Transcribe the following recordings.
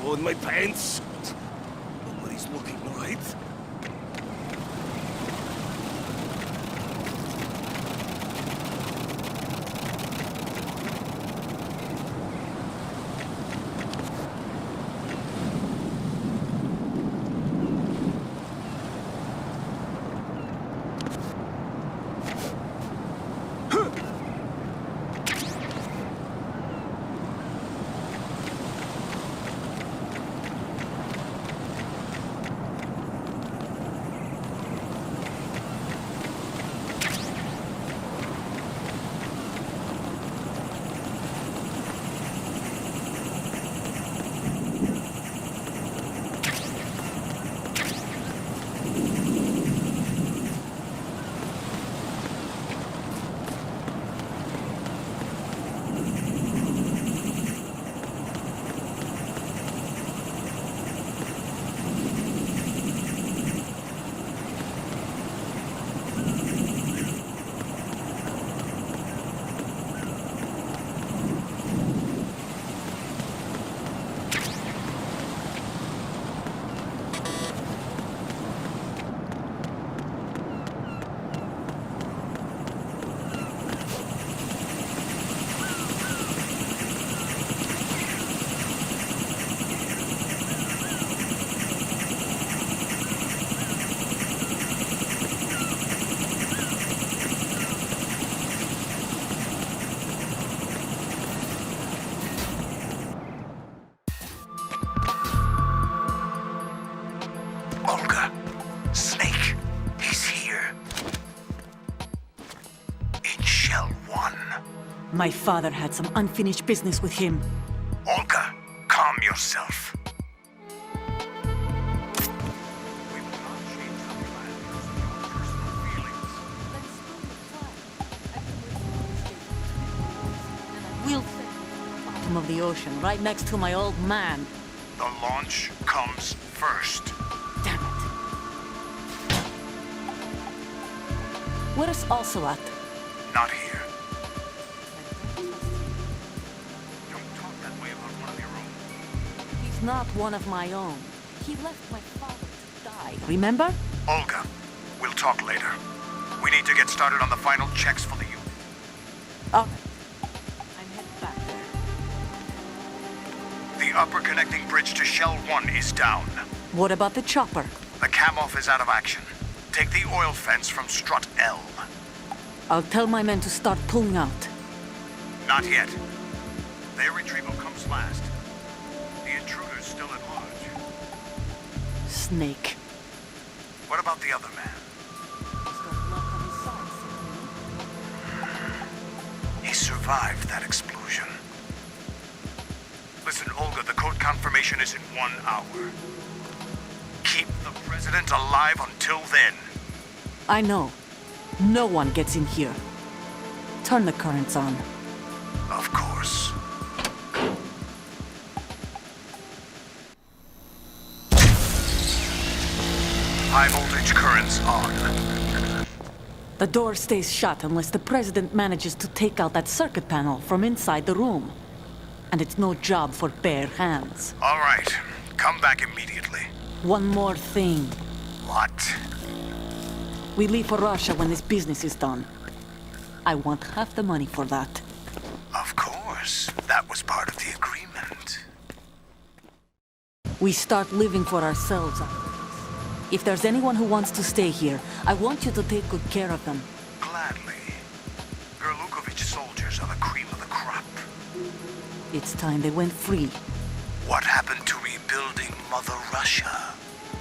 on my pants. Nobody's looking, right? My father had some unfinished business with him. Olga, calm yourself. We'll set at the bottom of the ocean, right next to my old man. The launch comes first. Damn it. Where's Ocelot? Not here. Not one of my own. He left my father to die, remember? Olga, we'll talk later. We need to get started on the final checks for the unit. All right. I'm headed back there. The upper connecting bridge to Shell 1 is down. What about the chopper? The cam-off is out of action. Take the oil fence from strut L. I'll tell my men to start pulling out. Not yet. Their retrieval comes last. Still at large. Snake. What about the other man? He's got blood on his side. He survived that explosion. Listen, Olga, the code confirmation is in 1 hour. Keep the president alive until then. I know. No one gets in here. Turn the currents on. Of course. High voltage currents on. The door stays shut unless the president manages to take out that circuit panel from inside the room. And it's no job for bare hands. All right. Come back immediately. One more thing. What? We leave for Russia when this business is done. I want half the money for that. Of course. That was part of the agreement. We start living for ourselves after this. If there's anyone who wants to stay here, I want you to take good care of them. Gladly. Gerlukovich soldiers are the cream of the crop. It's time they went free. What happened to rebuilding Mother Russia?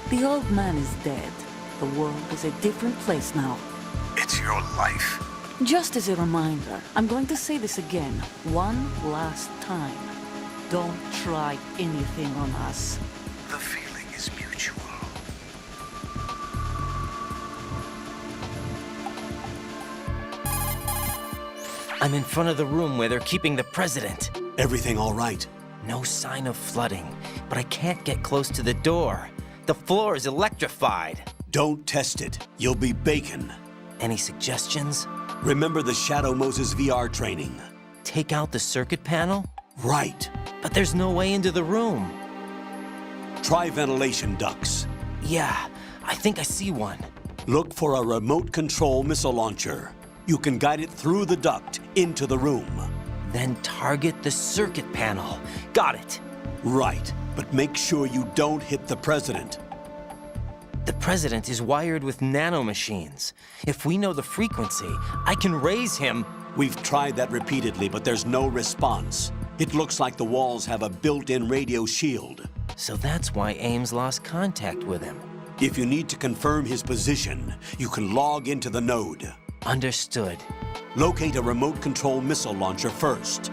The old man is dead. The world is a different place now. It's your life. Just as a reminder, I'm going to say this again, one last time. Don't try anything on us. The feeling is mutual. I'm in front of the room where they're keeping the president. Everything all right? No sign of flooding, but I can't get close to the door. The floor is electrified. Don't test it. You'll be bacon. Any suggestions? Remember the Shadow Moses VR training? Take out the circuit panel? Right. But there's no way into the room. Try ventilation ducts. Yeah, I think I see one. Look for a remote control missile launcher. You can guide it through the duct into the room. Then target the circuit panel. Got it. Right, but make sure you don't hit the president. The president is wired with nanomachines. If we know the frequency, I can raise him. We've tried that repeatedly, but there's no response. It looks like the walls have a built-in radio shield. So that's why Ames lost contact with him. If you need to confirm his position, you can log into the node. Understood. Locate a remote control missile launcher first.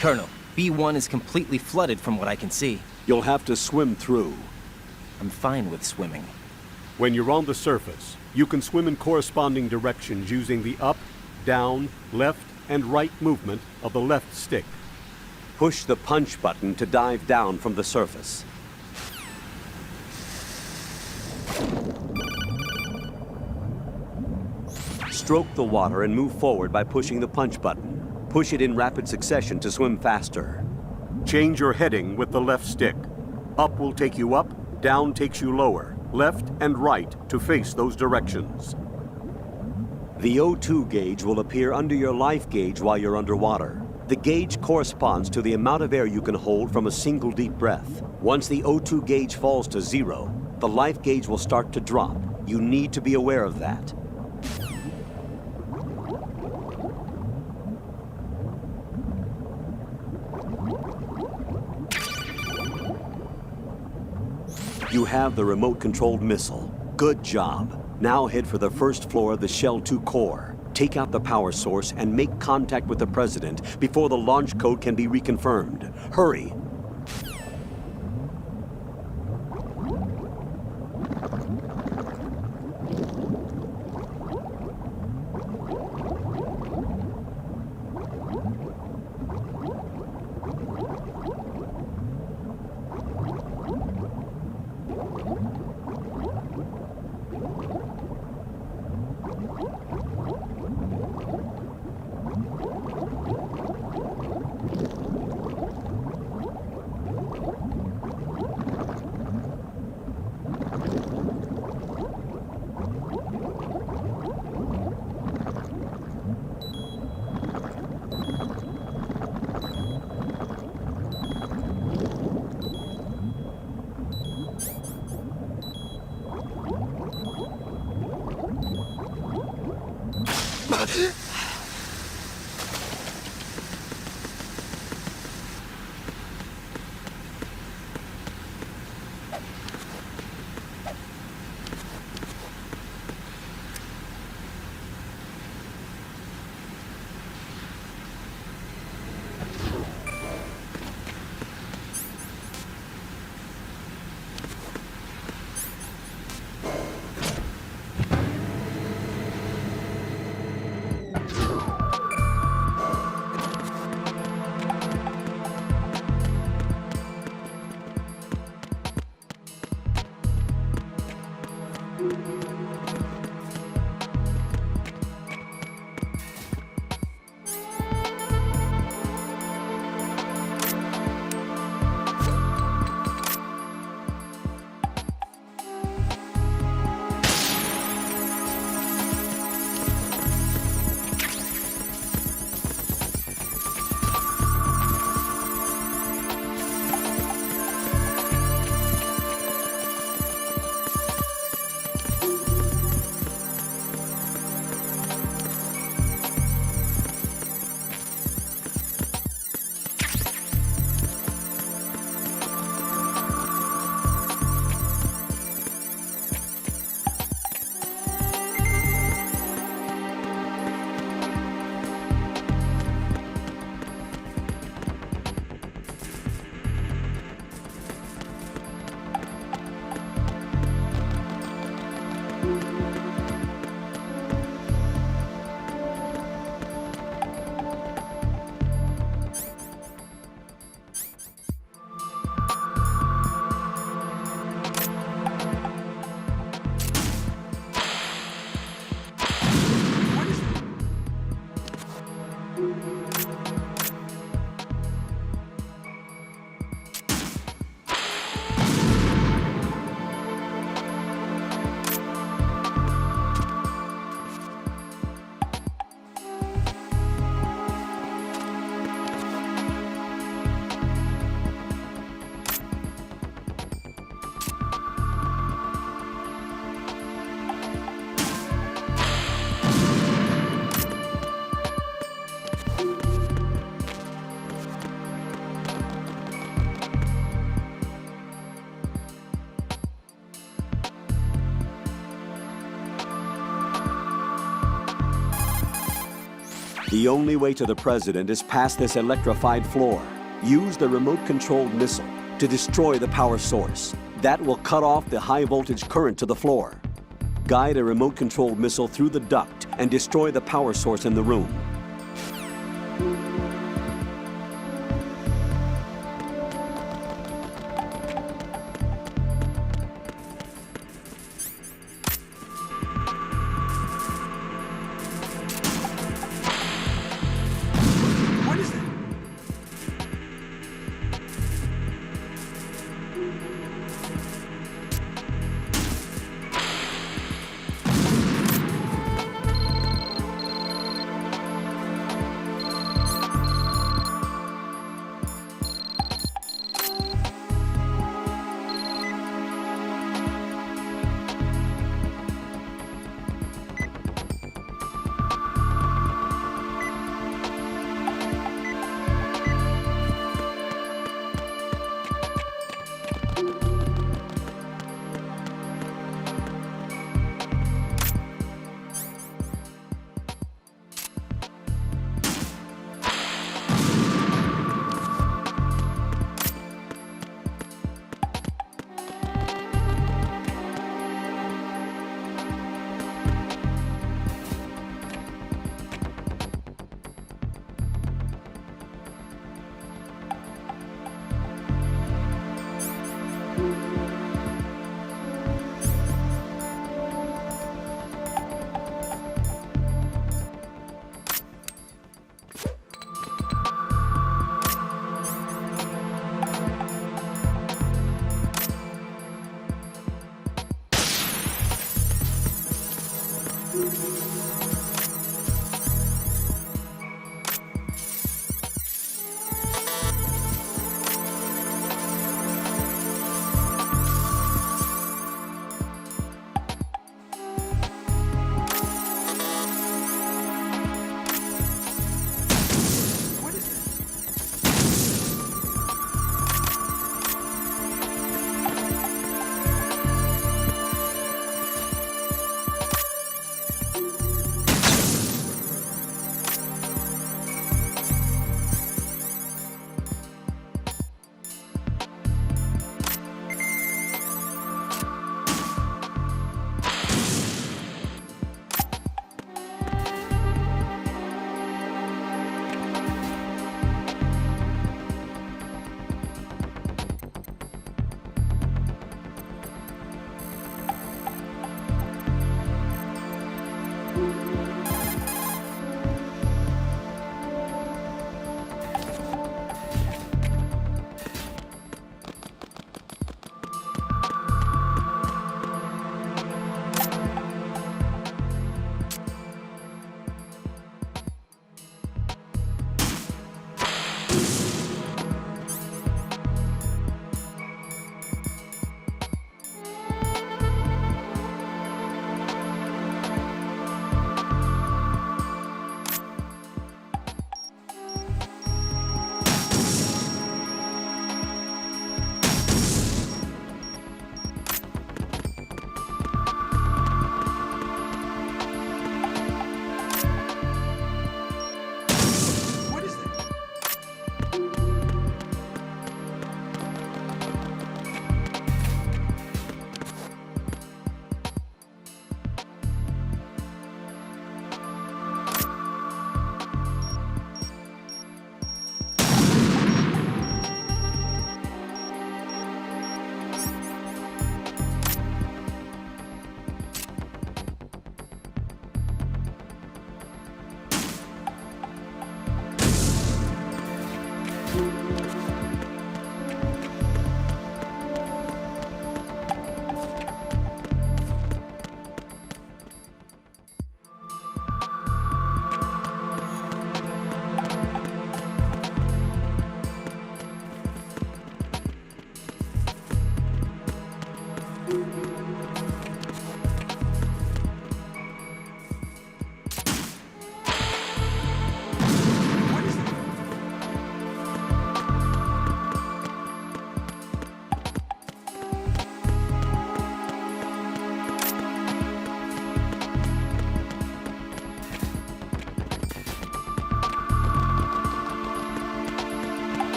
Colonel, B1 is completely flooded from what I can see. You'll have to swim through. I'm fine with swimming. When you're on the surface, you can swim in corresponding directions using the up, down, left, and right movement of the left stick. Push the punch button to dive down from the surface. Stroke the water and move forward by pushing the punch button. Push it in rapid succession to swim faster. Change your heading with the left stick. Up will take you up, down takes you lower, left and right to face those directions. The O2 gauge will appear under your life gauge while you're underwater. The gauge corresponds to the amount of air you can hold from a single deep breath. Once the O2 gauge falls to 0, the life gauge will start to drop. You need to be aware of that. You have the remote-controlled missile. Good job. Now head for the first floor of the Shell 2 core. Take out the power source and make contact with the President before the launch code can be reconfirmed. Hurry. The only way to the president is past this electrified floor. Use the remote-controlled missile to destroy the power source. That will cut off the high-voltage current to the floor. Guide a remote-controlled missile through the duct and destroy the power source in the room.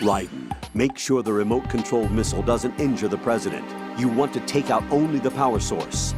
Raiden, make sure the remote-controlled missile doesn't injure the President. You want to take out only the power source.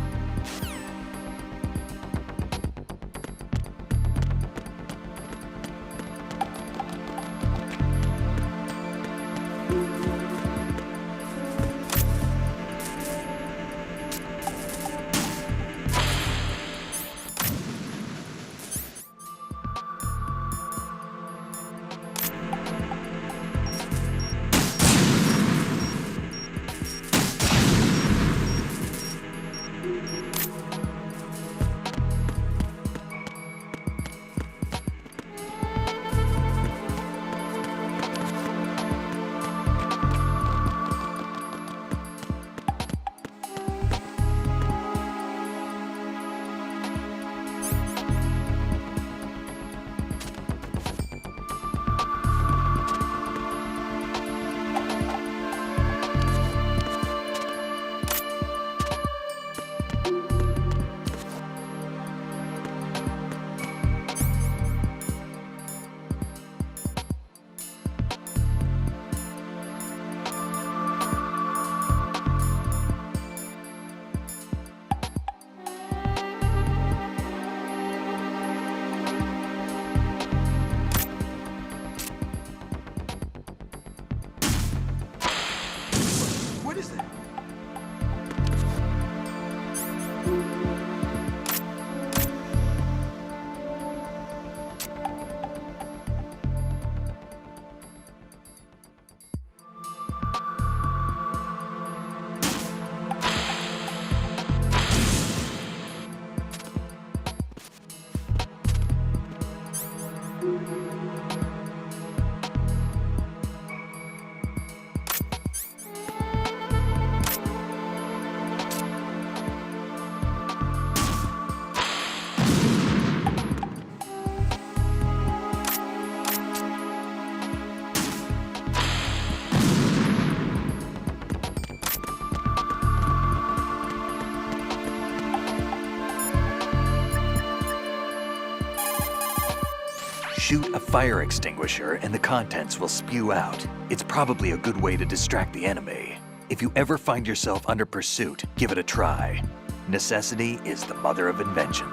Shoot a fire extinguisher and the contents will spew out. It's probably a good way to distract the enemy. If you ever find yourself under pursuit, give it a try. Necessity is the mother of invention.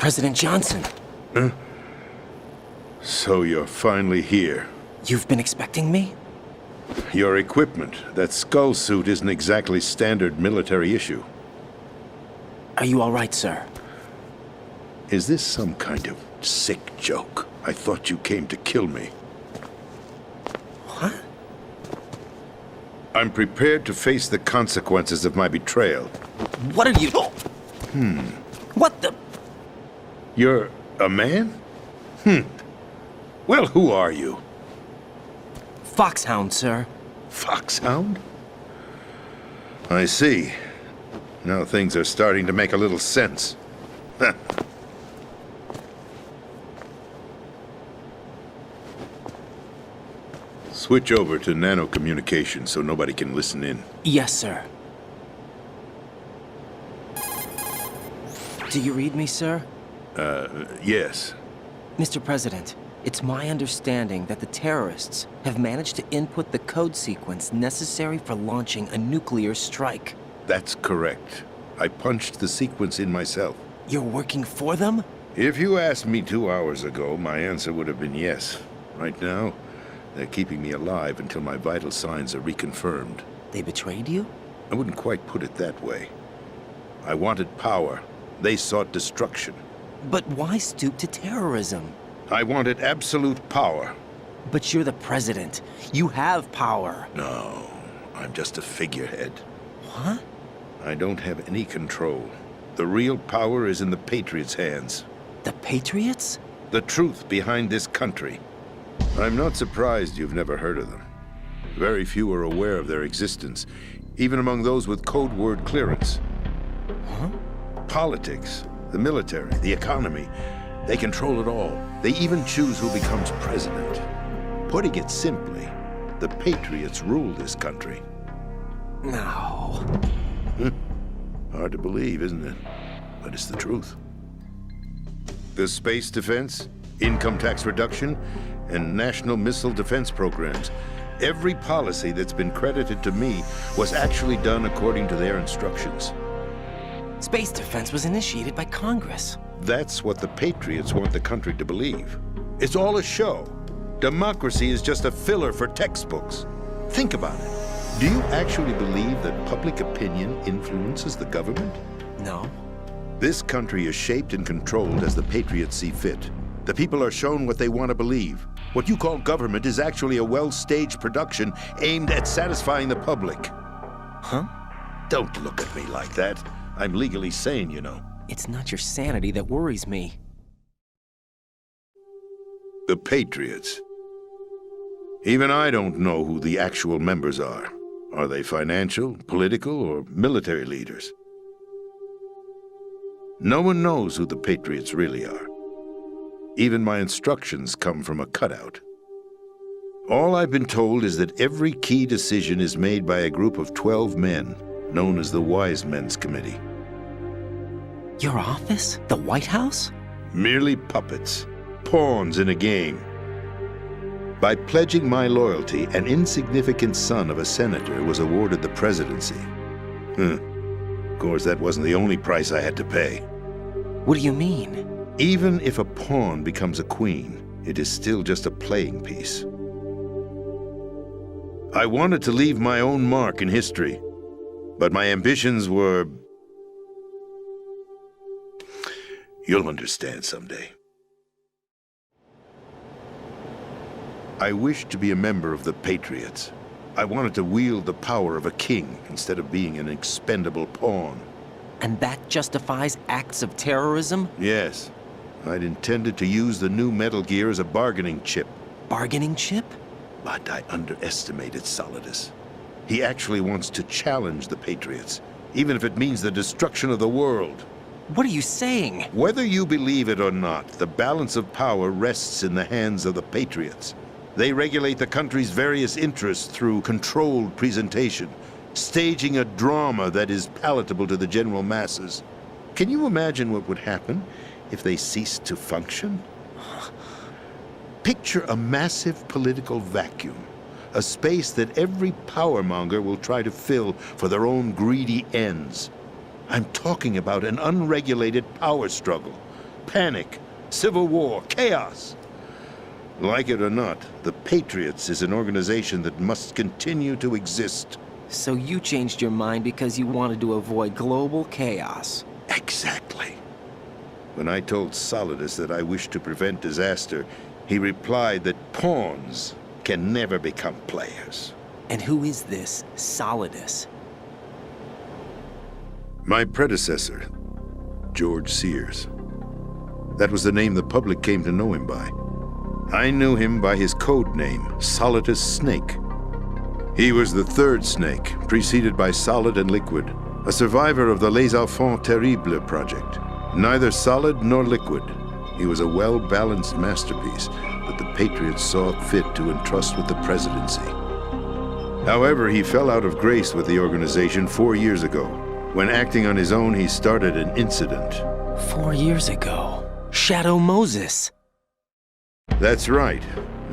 President Johnson. So you're finally here. You've been expecting me? Your equipment, that skull suit, isn't exactly standard military issue. Are you all right, sir? Is this some kind of sick joke? I thought you came to kill me. What? I'm prepared to face the consequences of my betrayal. What are you... What the... You're a man? Well, who are you? Foxhound, sir. Foxhound? I see. Now things are starting to make a little sense. Switch over to nano-communication so nobody can listen in. Yes, sir. Do you read me, sir? Yes. Mr. President, it's my understanding that the terrorists have managed to input the code sequence necessary for launching a nuclear strike. That's correct. I punched the sequence in myself. You're working for them? If you asked me 2 hours ago, my answer would have been yes. Right now, they're keeping me alive until my vital signs are reconfirmed. They betrayed you? I wouldn't quite put it that way. I wanted power. They sought destruction. But why stoop to terrorism? I wanted absolute power. But you're the president. You have power. No, I'm just a figurehead. What? I don't have any control. The real power is in the Patriots' hands. The Patriots? The truth behind this country. I'm not surprised you've never heard of them. Very few are aware of their existence, even among those with code word clearance. Huh? Politics, the military, the economy, they control it all. They even choose who becomes president. Putting it simply, the Patriots rule this country. No. Hard to believe, isn't it? But it's the truth. The space defense, income tax reduction, and national missile defense programs. Every policy that's been credited to me was actually done according to their instructions. Space defense was initiated by Congress. That's what the Patriots want the country to believe. It's all a show. Democracy is just a filler for textbooks. Think about it. Do you actually believe that public opinion influences the government? No. This country is shaped and controlled as the Patriots see fit. The people are shown what they want to believe. What you call government is actually a well-staged production aimed at satisfying the public. Huh? Don't look at me like that. I'm legally sane, you know. It's not your sanity that worries me. The Patriots. Even I don't know who the actual members are. Are they financial, political, or military leaders? No one knows who the Patriots really are. Even my instructions come from a cutout. All I've been told is that every key decision is made by a group of 12 men, known as the Wise Men's Committee. Your office? The White House? Merely puppets, pawns in a game. By pledging my loyalty, an insignificant son of a senator was awarded the presidency. Of course, that wasn't the only price I had to pay. What do you mean? Even if a pawn becomes a queen, it is still just a playing piece. I wanted to leave my own mark in history, but my ambitions were... You'll understand someday. I wished to be a member of the Patriots. I wanted to wield the power of a king instead of being an expendable pawn. And that justifies acts of terrorism? Yes. I'd intended to use the new Metal Gear as a bargaining chip. Bargaining chip? But I underestimated Solidus. He actually wants to challenge the Patriots, even if it means the destruction of the world. What are you saying? Whether you believe it or not, the balance of power rests in the hands of the Patriots. They regulate the country's various interests through controlled presentation, staging a drama that is palatable to the general masses. Can you imagine what would happen if they ceased to function? Picture a massive political vacuum, a space that every powermonger will try to fill for their own greedy ends. I'm talking about an unregulated power struggle, panic, civil war, chaos. Like it or not, the Patriots is an organization that must continue to exist. So you changed your mind because you wanted to avoid global chaos. Exactly. When I told Solidus that I wished to prevent disaster, he replied that pawns can never become players. And who is this Solidus? My predecessor, George Sears. That was the name the public came to know him by. I knew him by his code name, Solidus Snake. He was the third snake, preceded by Solid and Liquid, a survivor of the Les Enfants Terribles project. Neither solid nor liquid, he was a well-balanced masterpiece that the Patriots saw fit to entrust with the presidency. However, he fell out of grace with the organization 4 years ago. When acting on his own, he started an incident. 4 years ago. Shadow Moses. That's right.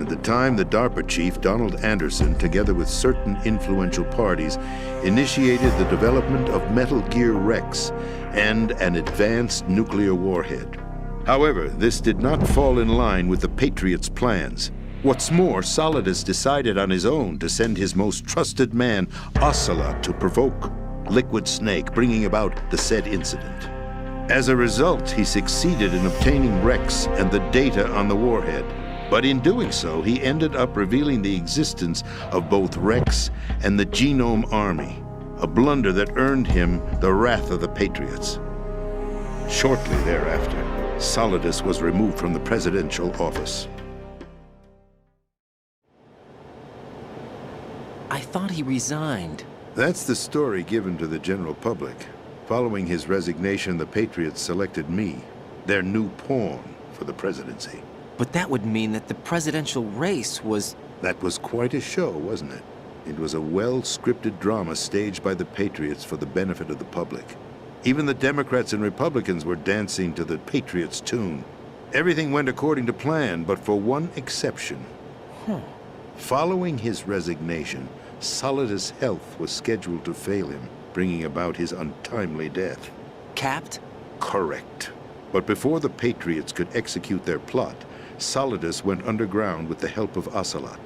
At the time, the DARPA chief, Donald Anderson, together with certain influential parties, initiated the development of Metal Gear Rex and an advanced nuclear warhead. However, this did not fall in line with the Patriots' plans. What's more, Solidus decided on his own to send his most trusted man, Ocelot, to provoke Liquid Snake, bringing about the said incident. As a result, he succeeded in obtaining Rex and the data on the warhead. But in doing so, he ended up revealing the existence of both Rex and the Genome Army, a blunder that earned him the wrath of the Patriots. Shortly thereafter, Solidus was removed from the presidential office. I thought he resigned. That's the story given to the general public. Following his resignation, the Patriots selected me, their new pawn, for the presidency. But that would mean that the presidential race was... That was quite a show, wasn't it? It was a well-scripted drama staged by the Patriots for the benefit of the public. Even the Democrats and Republicans were dancing to the Patriots' tune. Everything went according to plan, but for one exception. Following his resignation, Solidus' health was scheduled to fail him, bringing about his untimely death. Capped? Correct. But before the Patriots could execute their plot, Solidus went underground with the help of Ocelot.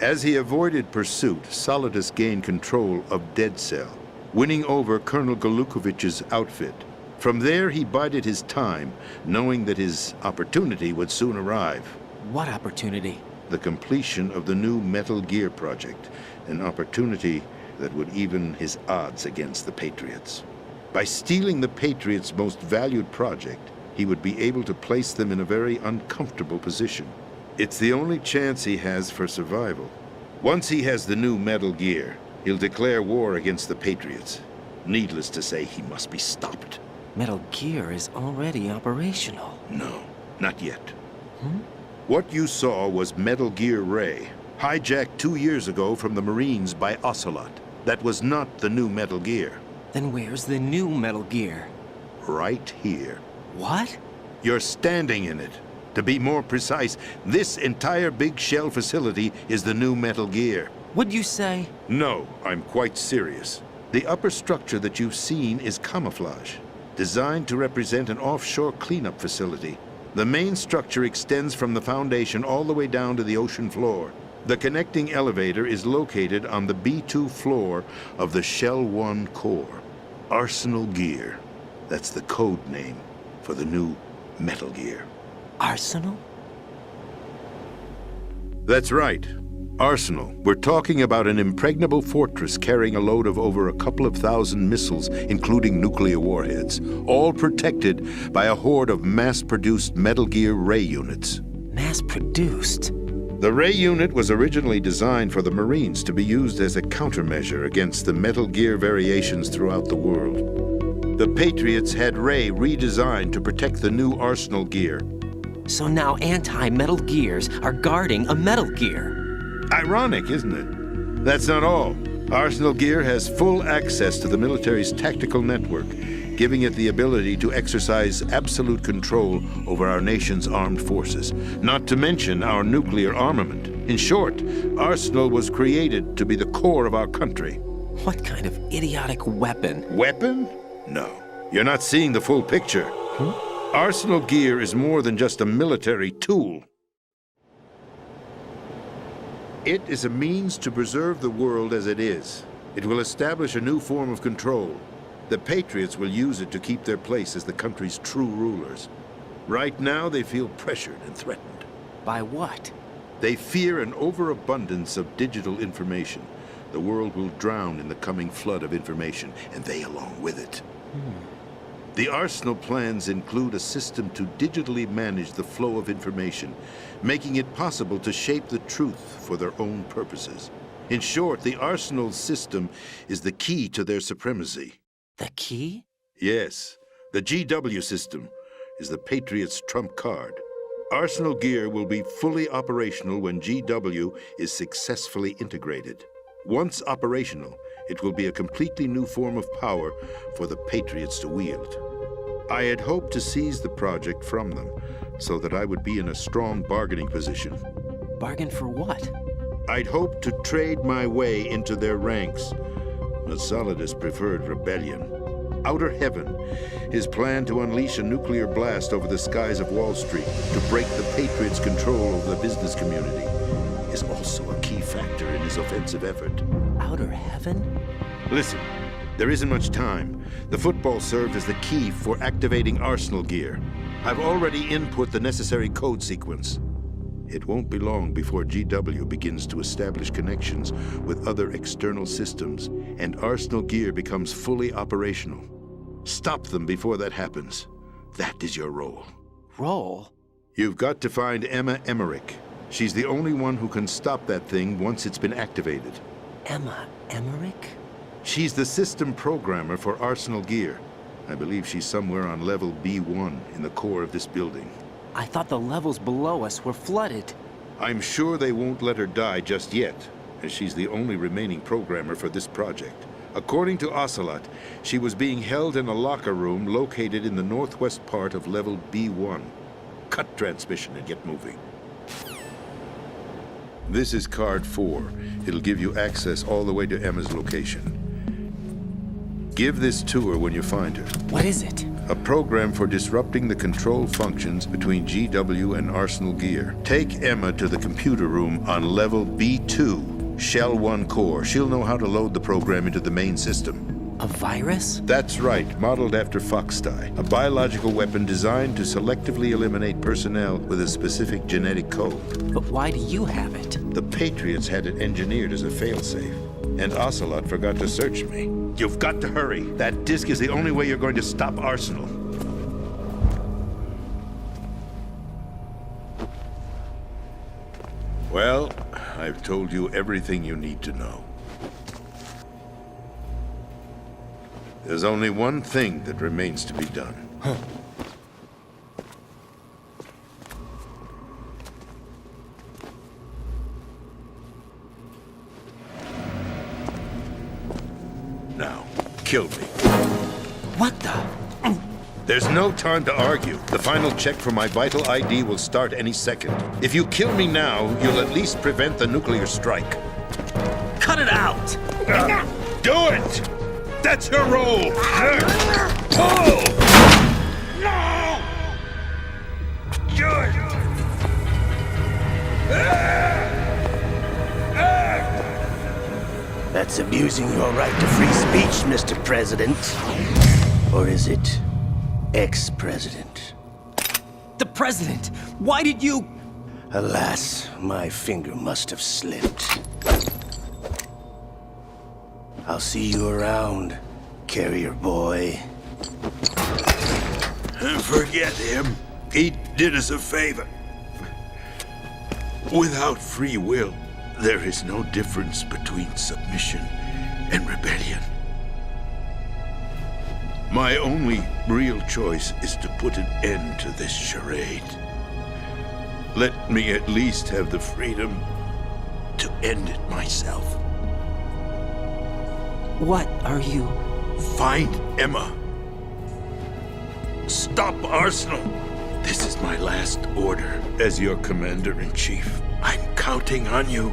As he avoided pursuit, Solidus gained control of Dead Cell, winning over Colonel Golukovich's outfit. From there, he bided his time, knowing that his opportunity would soon arrive. What opportunity? The completion of the new Metal Gear project, an opportunity that would even his odds against the Patriots. By stealing the Patriots' most valued project, he would be able to place them in a very uncomfortable position. It's the only chance he has for survival. Once he has the new Metal Gear, he'll declare war against the Patriots. Needless to say, he must be stopped. Metal Gear is already operational. No, not yet. What you saw was Metal Gear Ray, hijacked 2 years ago from the Marines by Ocelot. That was not the new Metal Gear. Then where's the new Metal Gear? Right here. What? You're standing in it. To be more precise, this entire big shell facility is the new Metal Gear. What'd you say? No, I'm quite serious. The upper structure that you've seen is camouflage, designed to represent an offshore cleanup facility. The main structure extends from the foundation all the way down to the ocean floor. The connecting elevator is located on the B2 floor of the Shell 1 core. Arsenal Gear. That's the code name for the new Metal Gear. Arsenal? That's right. Arsenal. We're talking about an impregnable fortress carrying a load of over a couple of thousand missiles, including nuclear warheads, all protected by a horde of mass-produced Metal Gear Ray units. Mass-produced? The Ray unit was originally designed for the Marines to be used as a countermeasure against the Metal Gear variations throughout the world. The Patriots had Ray redesigned to protect the new Arsenal Gear. So now anti-Metal Gears are guarding a Metal Gear. Ironic, isn't it? That's not all. Arsenal Gear has full access to the military's tactical network, giving it the ability to exercise absolute control over our nation's armed forces, not to mention our nuclear armament. In short, Arsenal was created to be the core of our country. What kind of idiotic weapon? Weapon? No. You're not seeing the full picture. Arsenal gear is more than just a military tool. It is a means to preserve the world as it is. It will establish a new form of control. The Patriots will use it to keep their place as the country's true rulers. Right now, they feel pressured and threatened. By what? They fear an overabundance of digital information. The world will drown in the coming flood of information, and they along with it. The Arsenal plans include a system to digitally manage the flow of information, making it possible to shape the truth for their own purposes. In short, the Arsenal system is the key to their supremacy. The key? Yes, the GW system is the Patriots' trump card. Arsenal gear will be fully operational when GW is successfully integrated. Once operational, it will be a completely new form of power for the Patriots to wield. I had hoped to seize the project from them, so that I would be in a strong bargaining position. Bargain for what? I'd hoped to trade my way into their ranks, but Solidus preferred rebellion. Outer Heaven, his plan to unleash a nuclear blast over the skies of Wall Street to break the Patriots' control over the business community, is also a key factor in his offensive effort. Outer Heaven? Listen, there isn't much time. The football served as the key for activating Arsenal gear. I've already input the necessary code sequence. It won't be long before GW begins to establish connections with other external systems, and Arsenal gear becomes fully operational. Stop them before that happens. That is your role. Role? You've got to find Emma Emmerich. She's the only one who can stop that thing once it's been activated. Emma Emmerich? She's the system programmer for Arsenal gear. I believe she's somewhere on level B1 in the core of this building. I thought the levels below us were flooded. I'm sure they won't let her die just yet, as she's the only remaining programmer for this project. According to Ocelot, she was being held in a locker room located in the northwest part of level B1. Cut transmission and get moving. This is card 4. It'll give you access all the way to Emma's location. Give this to her when you find her. What is it? A program for disrupting the control functions between GW and Arsenal gear. Take Emma to the computer room on level B2, Shell 1 core. She'll know how to load the program into the main system. A virus? That's right, modeled after Foxdie, a biological weapon designed to selectively eliminate personnel with a specific genetic code. But why do you have it? The Patriots had it engineered as a failsafe, and Ocelot forgot to search me. You've got to hurry. That disk is the only way you're going to stop Arsenal. Well, I've told you everything you need to know. There's only one thing that remains to be done. Now, kill me. What the? There's no time to argue. The final check for my vital ID will start any second. If you kill me now, you'll at least prevent the nuclear strike. Cut it out! Do it! That's your role! Pull! No! Do it! That's abusing your right to free speech, Mr. President. Or is it ex-president? The president! Why did you... Alas, my finger must have slipped. I'll see you around, carrier boy. Forget him. He did us a favor. Without free will, there is no difference between submission and rebellion. My only real choice is to put an end to this charade. Let me at least have the freedom to end it myself. What are you... Find Emma. Stop Arsenal. This is my last order as your commander-in-chief. I'm counting on you.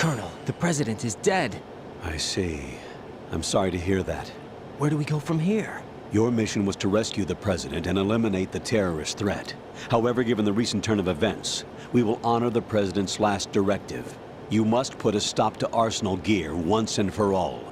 Colonel, the President is dead. I see. I'm sorry to hear that. Where do we go from here? Your mission was to rescue the President and eliminate the terrorist threat. However, given the recent turn of events, we will honor the President's last directive. You must put a stop to Arsenal Gear once and for all.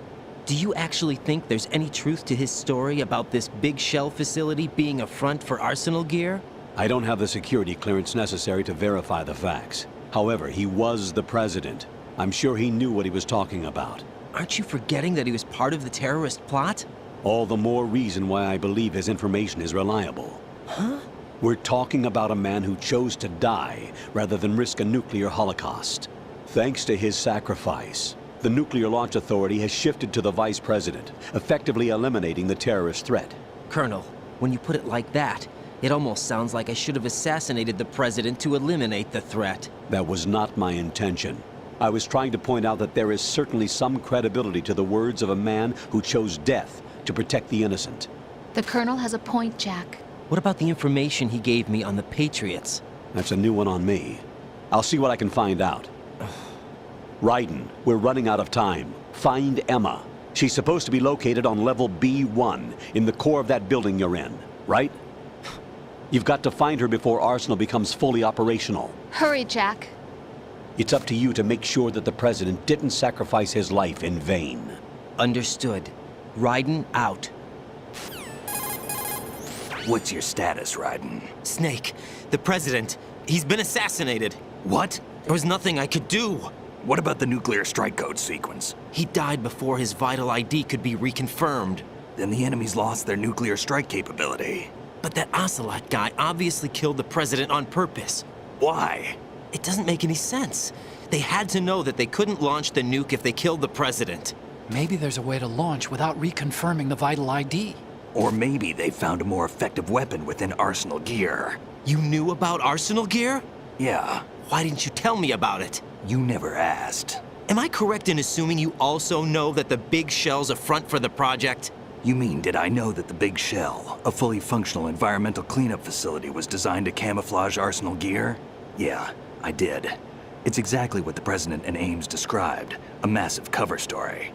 Do you actually think there's any truth to his story about this big shell facility being a front for Arsenal Gear? I don't have the security clearance necessary to verify the facts. However, he was the President. I'm sure he knew what he was talking about. Aren't you forgetting that he was part of the terrorist plot? All the more reason why I believe his information is reliable. Huh? We're talking about a man who chose to die rather than risk a nuclear holocaust. Thanks to his sacrifice, the Nuclear Launch Authority has shifted to the Vice President, effectively eliminating the terrorist threat. Colonel, when you put it like that, it almost sounds like I should have assassinated the President to eliminate the threat. That was not my intention. I was trying to point out that there is certainly some credibility to the words of a man who chose death to protect the innocent. The Colonel has a point, Jack. What about the information he gave me on the Patriots? That's a new one on me. I'll see what I can find out. Raiden, we're running out of time. Find Emma. She's supposed to be located on level B1, in the core of that building you're in, right? You've got to find her before Arsenal becomes fully operational. Hurry, Jack. It's up to you to make sure that the President didn't sacrifice his life in vain. Understood. Raiden out. What's your status, Raiden? Snake, the President, he's been assassinated. What? There was nothing I could do. What about the nuclear strike code sequence? He died before his vital ID could be reconfirmed. Then the enemies lost their nuclear strike capability. But that Ocelot guy obviously killed the President on purpose. Why? It doesn't make any sense. They had to know that they couldn't launch the nuke if they killed the President. Maybe there's a way to launch without reconfirming the vital ID. Or maybe they found a more effective weapon within Arsenal Gear. You knew about Arsenal Gear? Yeah. Why didn't you tell me about it? You never asked. Am I correct in assuming you also know that the Big Shell's a front for the project? You mean, did I know that the Big Shell, a fully functional environmental cleanup facility, was designed to camouflage Arsenal Gear? Yeah, I did. It's exactly what the President and Ames described, a massive cover story.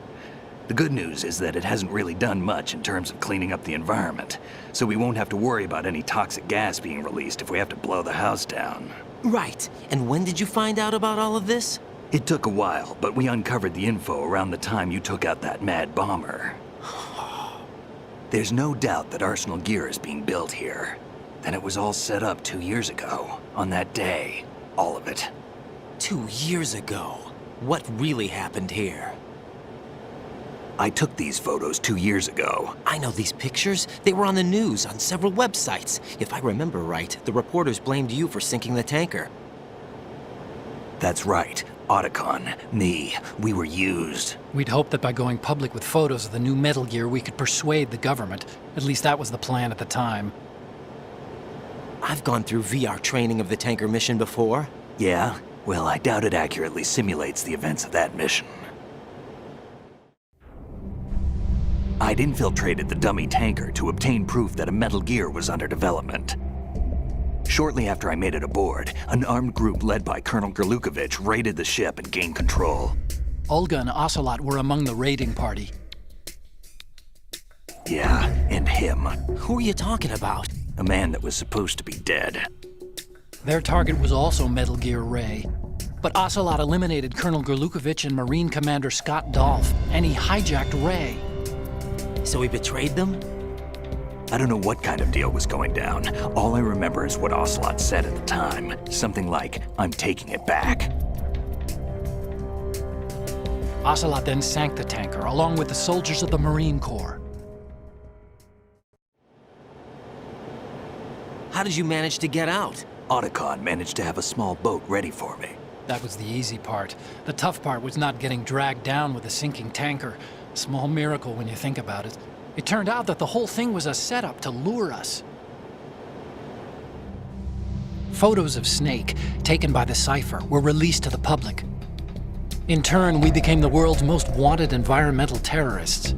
The good news is that it hasn't really done much in terms of cleaning up the environment, so we won't have to worry about any toxic gas being released if we have to blow the house down. Right. And when did you find out about all of this? It took a while, but we uncovered the info around the time you took out that mad bomber. There's no doubt that Arsenal Gear is being built here. Then it was all set up 2 years ago, on that day. All of it. 2 years ago? What really happened here? I took these photos 2 years ago. I know these pictures. They were on the news, on several websites. If I remember right, the reporters blamed you for sinking the tanker. That's right. Otacon, me, we were used. We'd hoped that by going public with photos of the new Metal Gear, we could persuade the government. At least that was the plan at the time. I've gone through VR training of the tanker mission before. Yeah? Well, I doubt it accurately simulates the events of that mission. I'd infiltrated the dummy tanker to obtain proof that a Metal Gear was under development. Shortly after I made it aboard, an armed group led by Colonel Gerlukovich raided the ship and gained control. Olga and Ocelot were among the raiding party. Yeah, and him. Who are you talking about? A man that was supposed to be dead. Their target was also Metal Gear Ray. But Ocelot eliminated Colonel Gerlukovich and Marine Commander Scott Dolph, and he hijacked Ray. So he betrayed them? I don't know what kind of deal was going down. All I remember is what Ocelot said at the time. Something like, "I'm taking it back." Ocelot then sank the tanker, along with the soldiers of the Marine Corps. How did you manage to get out? Otacon managed to have a small boat ready for me. That was the easy part. The tough part was not getting dragged down with a sinking tanker. A small miracle when you think about it. It turned out that the whole thing was a setup to lure us. Photos of Snake, taken by the Cypher, were released to the public. In turn, we became the world's most wanted environmental terrorists.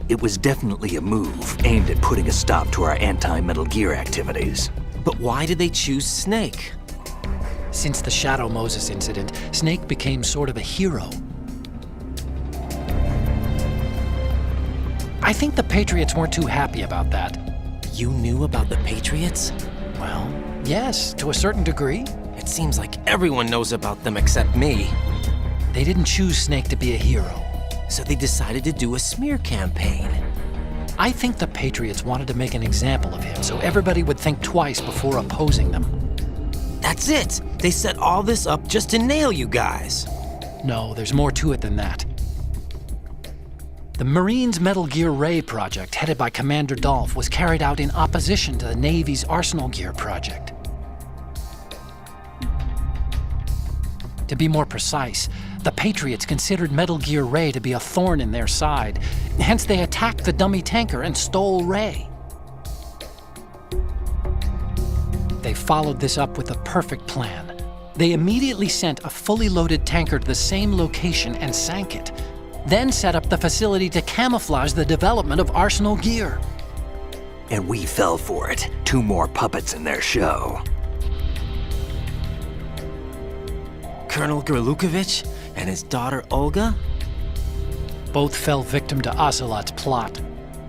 It was definitely a move aimed at putting a stop to our anti-Metal Gear activities. But why did they choose Snake? Since the Shadow Moses incident, Snake became sort of a hero. I think the Patriots weren't too happy about that. You knew about the Patriots? Well, yes, to a certain degree. It seems like everyone knows about them except me. They didn't choose Snake to be a hero. So they decided to do a smear campaign. I think the Patriots wanted to make an example of him so everybody would think twice before opposing them. That's it! They set all this up just to nail you guys. No, there's more to it than that. The Marines' Metal Gear Ray project, headed by Commander Dolph, was carried out in opposition to the Navy's Arsenal Gear project. To be more precise, the Patriots considered Metal Gear Ray to be a thorn in their side. Hence, they attacked the dummy tanker and stole Ray. They followed this up with a perfect plan. They immediately sent a fully loaded tanker to the same location and sank it, then set up the facility to camouflage the development of Arsenal Gear. And we fell for it. 2 more puppets in their show. Colonel Gerlukovich and his daughter Olga? Both fell victim to Ocelot's plot.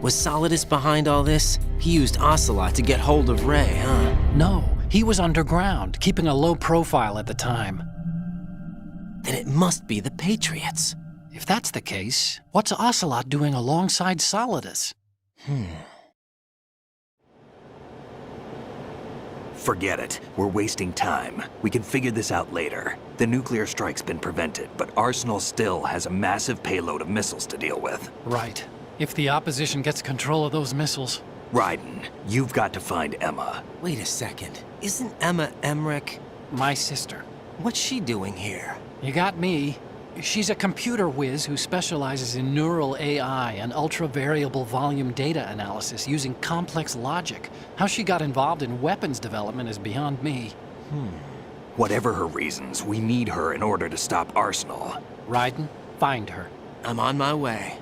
Was Solidus behind all this? He used Ocelot to get hold of Ray, huh? No, he was underground, keeping a low profile at the time. Then it must be the Patriots. If that's the case, what's Ocelot doing alongside Solidus? Forget it. We're wasting time. We can figure this out later. The nuclear strike's been prevented, but Arsenal still has a massive payload of missiles to deal with. Right. If the opposition gets control of those missiles... Raiden, you've got to find Emma. Wait a second. Isn't Emma Emmerich? My sister. What's she doing here? You got me. She's a computer whiz who specializes in neural AI and ultra-variable volume data analysis using complex logic. How she got involved in weapons development is beyond me. Whatever her reasons, we need her in order to stop Arsenal. Raiden, find her. I'm on my way.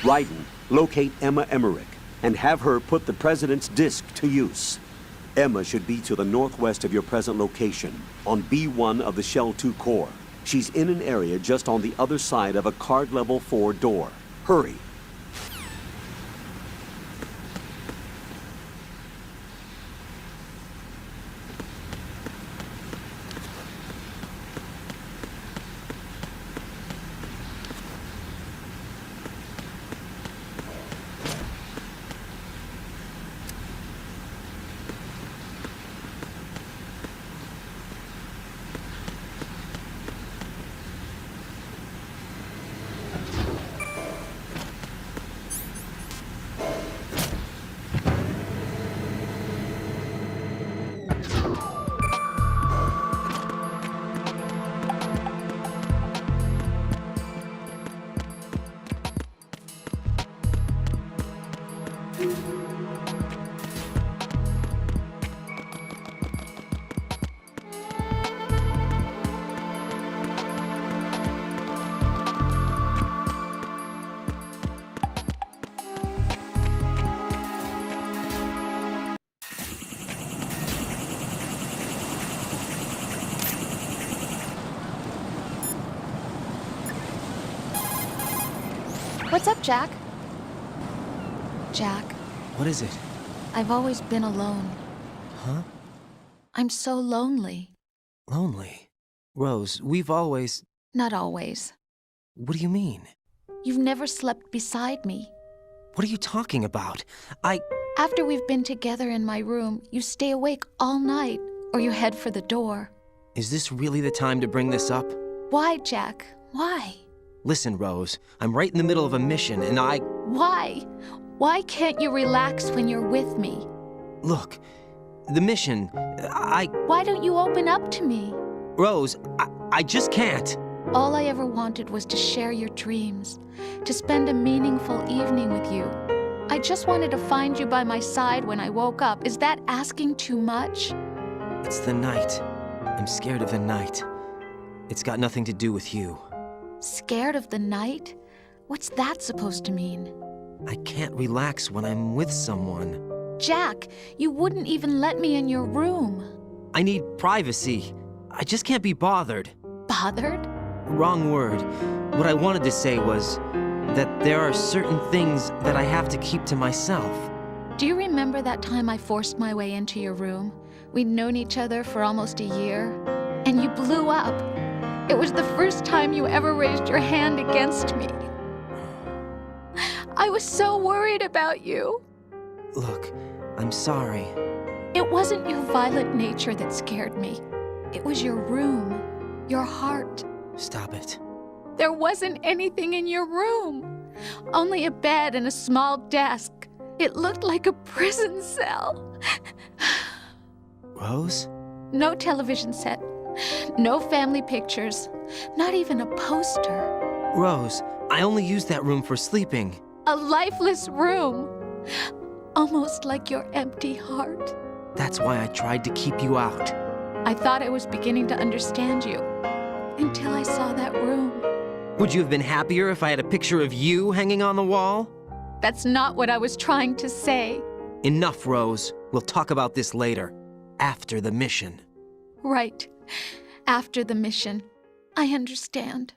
Raiden, locate Emma Emmerich and have her put the President's disc to use. Emma should be to the northwest of your present location, on B1 of the Shell 2 core. She's in an area just on the other side of a card level 4 door. Hurry. What's up, Jack? Jack, What is it? I've always been alone. Huh? I'm so lonely. Lonely? Rose, we've always... Not always. What do you mean? You've never slept beside me. What are you talking about? After we've been together in my room, you stay awake all night, or you head for the door. Is this really the time to bring this up? Why, Jack? Why? Listen, Rose, I'm right in the middle of a mission, and Why? Why can't you relax when you're with me? Look, the mission, Why don't you open up to me? Rose, I just can't. All I ever wanted was to share your dreams, to spend a meaningful evening with you. I just wanted to find you by my side when I woke up. Is that asking too much? It's the night. I'm scared of the night. It's got nothing to do with you. Scared of the night? What's that supposed to mean? I can't relax when I'm with someone. Jack, you wouldn't even let me in your room. I need privacy. I just can't be bothered. Bothered? Wrong word. What I wanted to say was that there are certain things that I have to keep to myself. Do you remember that time I forced my way into your room? We'd known each other for almost a year, and you blew up. It was the first time you ever raised your hand against me. I was so worried about you. Look, I'm sorry. It wasn't your violent nature that scared me. It was your room, your heart. Stop it. There wasn't anything in your room. Only a bed and a small desk. It looked like a prison cell. Rose? No television set. No family pictures. Not even a poster. Rose, I only use that room for sleeping. A lifeless room. Almost like your empty heart. That's why I tried to keep you out. I thought I was beginning to understand you. Until I saw that room. Would you have been happier if I had a picture of you hanging on the wall? That's not what I was trying to say. Enough, Rose. We'll talk about this later. After the mission. Right. After the mission. I understand.